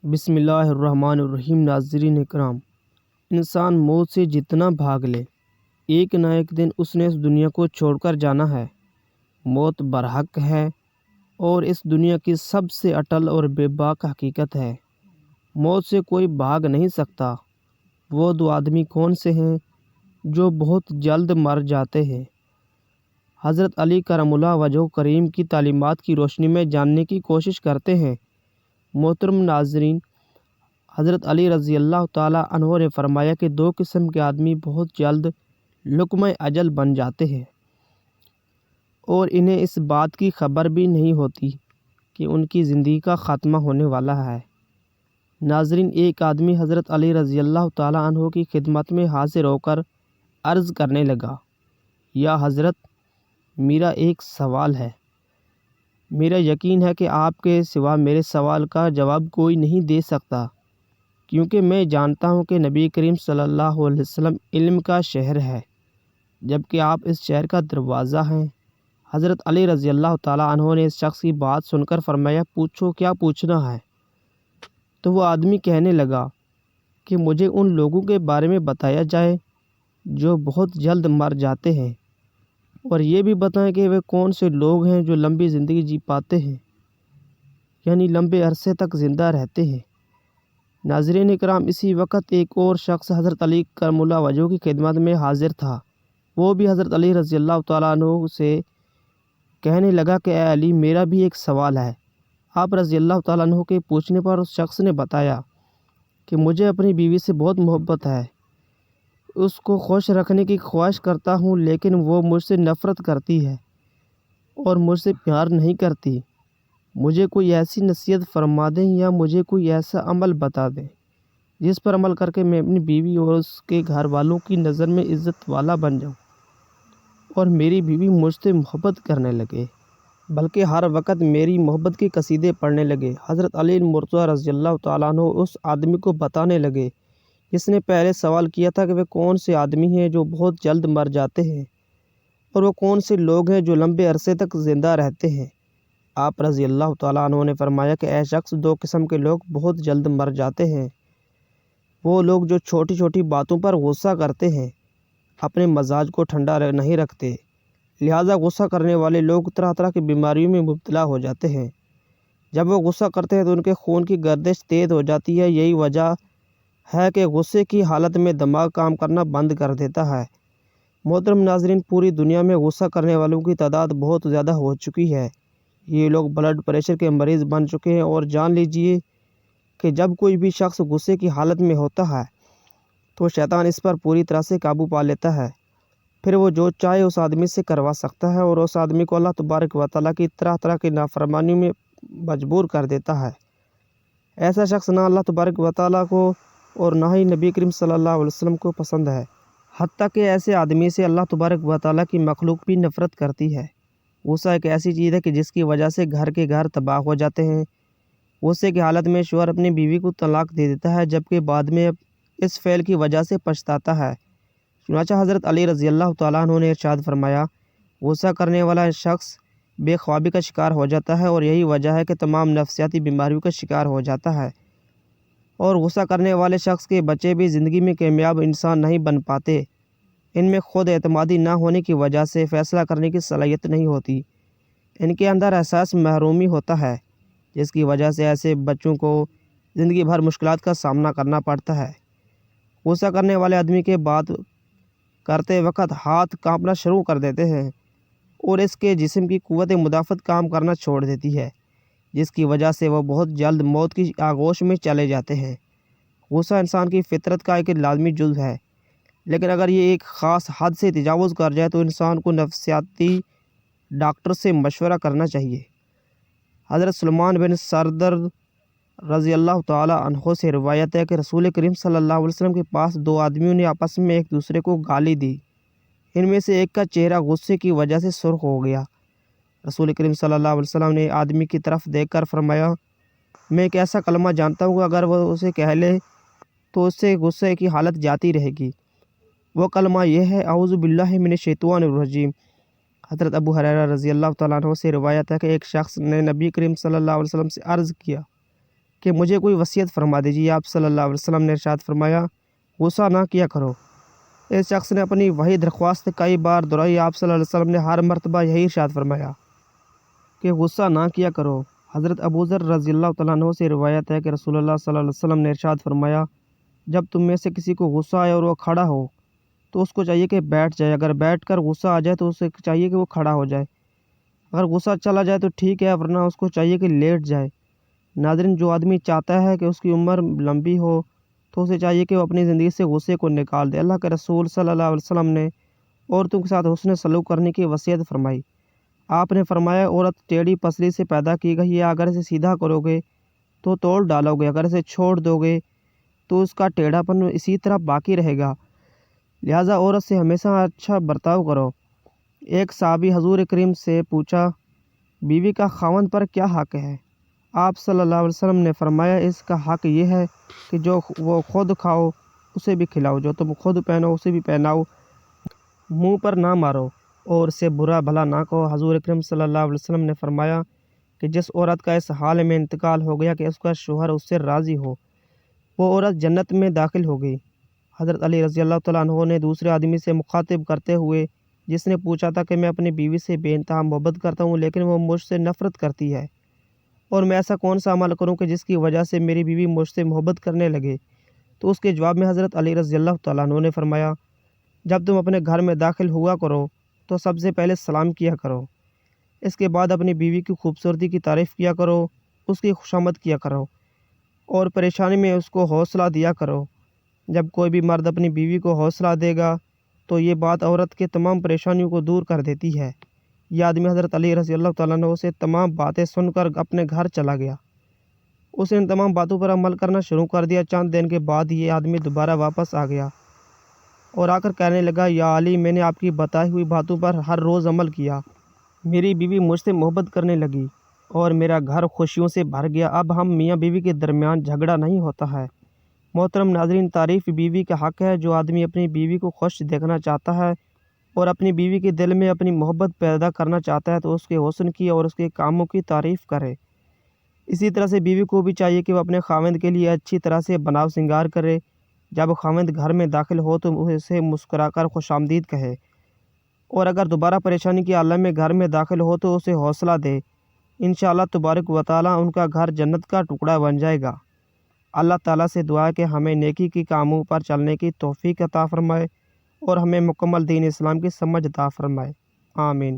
بسم اللہ الرحمن الرحیم۔ ناظرین اکرام، انسان موت سے جتنا بھاگ لے، ایک نہ ایک دن اس نے اس دنیا کو چھوڑ کر جانا ہے۔ موت برحق ہے اور اس دنیا کی سب سے اٹل اور بے باک حقیقت ہے۔ موت سے کوئی بھاگ نہیں سکتا۔ وہ دو آدمی کون سے ہیں جو بہت جلد مر جاتے ہیں؟ حضرت علی کرم اللہ وجہہ کریم کی تعلیمات کی روشنی میں جاننے کی کوشش کرتے ہیں۔ محترم ناظرین، حضرت علی رضی اللہ تعالیٰ عنہ نے فرمایا کہ دو قسم کے آدمی بہت جلد لقمہ اجل بن جاتے ہیں اور انہیں اس بات کی خبر بھی نہیں ہوتی کہ ان کی زندگی کا خاتمہ ہونے والا ہے۔ ناظرین، ایک آدمی حضرت علی رضی اللہ تعالیٰ عنہ کی خدمت میں حاضر ہو کر عرض کرنے لگا، یا حضرت، میرا ایک سوال ہے۔ میرا یقین ہے کہ آپ کے سوا میرے سوال کا جواب کوئی نہیں دے سکتا، کیونکہ میں جانتا ہوں کہ نبی کریم صلی اللہ علیہ وسلم علم کا شہر ہے، جبکہ آپ اس شہر کا دروازہ ہیں۔ حضرت علی رضی اللہ تعالیٰ عنہ نے اس شخص کی بات سن کر فرمایا، پوچھو، کیا پوچھنا ہے؟ تو وہ آدمی کہنے لگا کہ مجھے ان لوگوں کے بارے میں بتایا جائے جو بہت جلد مر جاتے ہیں، اور یہ بھی بتائیں کہ وہ کون سے لوگ ہیں جو لمبی زندگی جی پاتے ہیں، یعنی لمبے عرصے تک زندہ رہتے ہیں۔ ناظرین اکرام، اسی وقت ایک اور شخص حضرت علی کرم اللہ وجہہ کی خدمت میں حاضر تھا۔ وہ بھی حضرت علی رضی اللہ تعالیٰ عنہ سے کہنے لگا کہ اے علی، میرا بھی ایک سوال ہے۔ آپ رضی اللہ تعالیٰ عنہ کے پوچھنے پر اس شخص نے بتایا کہ مجھے اپنی بیوی سے بہت محبت ہے، اس کو خوش رکھنے کی خواہش کرتا ہوں، لیکن وہ مجھ سے نفرت کرتی ہے اور مجھ سے پیار نہیں کرتی۔ مجھے کوئی ایسی نصیحت فرما دیں یا مجھے کوئی ایسا عمل بتا دیں جس پر عمل کر کے میں اپنی بیوی اور اس کے گھر والوں کی نظر میں عزت والا بن جاؤں اور میری بیوی مجھ سے محبت کرنے لگے، بلکہ ہر وقت میری محبت کے قصیدے پڑھنے لگے۔ حضرت علی مرتضیٰ رضی اللہ تعالیٰ عنہ اس آدمی کو بتانے لگے جس نے پہلے سوال کیا تھا کہ وہ کون سے آدمی ہیں جو بہت جلد مر جاتے ہیں، اور وہ کون سے لوگ ہیں جو لمبے عرصے تک زندہ رہتے ہیں۔ آپ رضی اللہ تعالیٰ عنہ نے فرمایا کہ اے شخص، دو قسم کے لوگ بہت جلد مر جاتے ہیں۔ وہ لوگ جو چھوٹی چھوٹی باتوں پر غصہ کرتے ہیں، اپنے مزاج کو ٹھنڈا نہیں رکھتے، لہٰذا غصہ کرنے والے لوگ طرح طرح کی بیماریوں میں مبتلا ہو جاتے ہیں۔ جب وہ غصہ کرتے ہیں تو ان کے خون کی گردش تیز ہو جاتی ہے۔ یہی وجہ ہے کہ غصے کی حالت میں دماغ کام کرنا بند کر دیتا ہے۔ محترم ناظرین، پوری دنیا میں غصہ کرنے والوں کی تعداد بہت زیادہ ہو چکی ہے۔ یہ لوگ بلڈ پریشر کے مریض بن چکے ہیں، اور جان لیجئے کہ جب کوئی بھی شخص غصے کی حالت میں ہوتا ہے تو شیطان اس پر پوری طرح سے قابو پا لیتا ہے۔ پھر وہ جو چاہے اس آدمی سے کروا سکتا ہے اور اس آدمی کو اللہ تبارک و تعالیٰ کی طرح طرح کی نافرمانی میں مجبور کر دیتا ہے۔ ایسا شخص نہ اللہ تبارک و تعالیٰ کو اور نہ ہی نبی کریم صلی اللہ علیہ وسلم کو پسند ہے، حتیٰ کہ ایسے آدمی سے اللہ تبارک و تعالیٰ کی مخلوق بھی نفرت کرتی ہے۔ غصہ ایک ایسی چیز ہے کہ جس کی وجہ سے گھر کے گھر تباہ ہو جاتے ہیں۔ غصے کی حالت میں شوہر اپنی بیوی کو طلاق دے دیتا ہے، جبکہ بعد میں اس فعل کی وجہ سے پچھتاتا ہے۔ چنانچہ حضرت علی رضی اللہ تعالیٰ عنہ نے ارشاد فرمایا، غصہ کرنے والا شخص بے خوابی کا شکار ہو جاتا ہے، اور یہی وجہ ہے کہ تمام نفسیاتی بیماریوں کا شکار ہو جاتا ہے۔ اور غصہ کرنے والے شخص کے بچے بھی زندگی میں کامیاب انسان نہیں بن پاتے۔ ان میں خود اعتمادی نہ ہونے کی وجہ سے فیصلہ کرنے کی صلاحیت نہیں ہوتی۔ ان کے اندر احساس محرومی ہوتا ہے، جس کی وجہ سے ایسے بچوں کو زندگی بھر مشکلات کا سامنا کرنا پڑتا ہے۔ غصہ کرنے والے آدمی کے بات کرتے وقت ہاتھ کانپنا شروع کر دیتے ہیں، اور اس کے جسم کی قوت مدافعت کام کرنا چھوڑ دیتی ہے، جس کی وجہ سے وہ بہت جلد موت کی آغوش میں چلے جاتے ہیں۔ غصہ انسان کی فطرت کا ایک لازمی جزو ہے، لیکن اگر یہ ایک خاص حد سے تجاوز کر جائے تو انسان کو نفسیاتی ڈاکٹر سے مشورہ کرنا چاہیے۔ حضرت سلمان بن سردر رضی اللہ تعالیٰ عنہ سے روایت ہے کہ رسول کریم صلی اللہ علیہ وسلم کے پاس دو آدمیوں نے آپس میں ایک دوسرے کو گالی دی۔ ان میں سے ایک کا چہرہ غصے کی وجہ سے سرخ ہو گیا۔ رسول کریم صلی اللہ علیہ وسلم نے آدمی کی طرف دیکھ کر فرمایا، میں ایک ایسا کلمہ جانتا ہوں کہ اگر وہ اسے کہہ لے تو اس سے غصے کی حالت جاتی رہے گی۔ وہ کلمہ یہ ہے، اعوذ باللہ من الشیطان الرجیم۔ حضرت ابو ہریرہ رضی اللہ تعالیٰ عنہ سے روایت ہے کہ ایک شخص نے نبی کریم صلی اللہ علیہ وسلم سے عرض کیا، کہ مجھے کوئی وصیت فرما دیجیے۔ آپ صلی اللہ علیہ وسلم نے ارشاد فرمایا غصہ نہ کیا کرو۔ اس شخص نے اپنی وہی درخواست کئی بار دہرائی۔ آپ صلی اللہ علیہ وسلم نے ہر مرتبہ یہی ارشاد فرمایا کہ غصہ نہ کیا کرو۔ حضرت ابو ذر رضی اللہ تعالیٰ عنہ سے روایت ہے کہ رسول اللہ صلی اللہ علیہ وسلم نے ارشاد فرمایا جب تم میں سے کسی کو غصہ آئے اور وہ کھڑا ہو تو اس کو چاہیے کہ بیٹھ جائے، اگر بیٹھ کر غصہ آ جائے تو اسے چاہیے کہ وہ کھڑا ہو جائے، اگر غصہ چلا جائے تو ٹھیک ہے ورنہ اس کو چاہیے کہ لیٹ جائے۔ ناظرین، جو آدمی چاہتا ہے کہ اس کی عمر لمبی ہو تو اسے چاہیے کہ وہ اپنی زندگی سے غصے کو نکال دے۔ اللہ کے رسول صلی اللہ علیہ وسلم نے عورتوں کے ساتھ حسن سلوک کرنے کی وصیت فرمائی۔ آپ نے فرمایا عورت ٹیڑھی پسلی سے پیدا کی گئی ہے، اگر اسے سیدھا کرو گے تو توڑ ڈالو گے، اگر اسے چھوڑ دو گے تو اس کا ٹیڑھا پن اسی طرح باقی رہے گا، لہٰذا عورت سے ہمیشہ اچھا برتاؤ کرو۔ ایک صحابی حضور کریم سے پوچھا بیوی کا خاوند پر کیا حق ہے؟ آپ صلی اللہ علیہ وسلم نے فرمایا اس کا حق یہ ہے کہ جو وہ خود کھاؤ اسے بھی کھلاؤ، جو تم خود پہنو اسے بھی پہناؤ، منہ پر نہ مارو اور اسے برا بھلا نہ کہو۔ حضور اکرم صلی اللہ علیہ وسلم نے فرمایا کہ جس عورت کا اس حال میں انتقال ہو گیا کہ اس کا شوہر اس سے راضی ہو، وہ عورت جنت میں داخل ہو گئی۔ حضرت علی رضی اللہ تعالیٰ عنہ نے دوسرے آدمی سے مخاطب کرتے ہوئے جس نے پوچھا تھا کہ میں اپنی بیوی سے بے انتہا محبت کرتا ہوں لیکن وہ مجھ سے نفرت کرتی ہے، اور میں ایسا کون سا عمل کروں کہ جس کی وجہ سے میری بیوی مجھ سے محبت کرنے لگے، تو اس کے جواب میں حضرت علی رضی اللہ تعالیٰ عنہ نے فرمایا جب تم اپنے گھر میں داخل ہوا کرو تو سب سے پہلے سلام کیا کرو، اس کے بعد اپنی بیوی کی خوبصورتی کی تعریف کیا کرو، اس کی خوشامد کیا کرو اور پریشانی میں اس کو حوصلہ دیا کرو۔ جب کوئی بھی مرد اپنی بیوی کو حوصلہ دے گا تو یہ بات عورت کے تمام پریشانیوں کو دور کر دیتی ہے۔ یہ آدمی حضرت علی رضی اللہ تعالیٰ عنہ سے تمام باتیں سن کر اپنے گھر چلا گیا۔ اس نے ان تمام باتوں پر عمل کرنا شروع کر دیا۔ چند دن کے بعد یہ آدمی دوبارہ واپس آ گیا اور آ کر کہنے لگا یا علی، میں نے آپ کی بتائی ہوئی باتوں پر ہر روز عمل کیا، میری بیوی مجھ سے محبت کرنے لگی اور میرا گھر خوشیوں سے بھر گیا، اب ہم میاں بیوی کے درمیان جھگڑا نہیں ہوتا ہے۔ محترم ناظرین، تعریف بیوی کا حق ہے۔ جو آدمی اپنی بیوی کو خوش دیکھنا چاہتا ہے اور اپنی بیوی کے دل میں اپنی محبت پیدا کرنا چاہتا ہے تو اس کے حسن کی اور اس کے کاموں کی تعریف کرے۔ اسی طرح سے بیوی کو بھی چاہیے کہ وہ اپنے خاوند کے لیے اچھی طرح سے بناؤ سنگار کرے۔ جب خاوند گھر میں داخل ہو تو اسے مسکرا کر خوش آمدید کہے، اور اگر دوبارہ پریشانی کے عالم میں گھر میں داخل ہو تو اسے حوصلہ دے۔ انشاءاللہ تبارک و تعالیٰ ان کا گھر جنت کا ٹکڑا بن جائے گا۔ اللہ تعالیٰ سے دعا ہے کہ ہمیں نیکی کی کاموں پر چلنے کی توفیق عطا فرمائے اور ہمیں مکمل دین اسلام کی سمجھ عطا فرمائے۔ آمین۔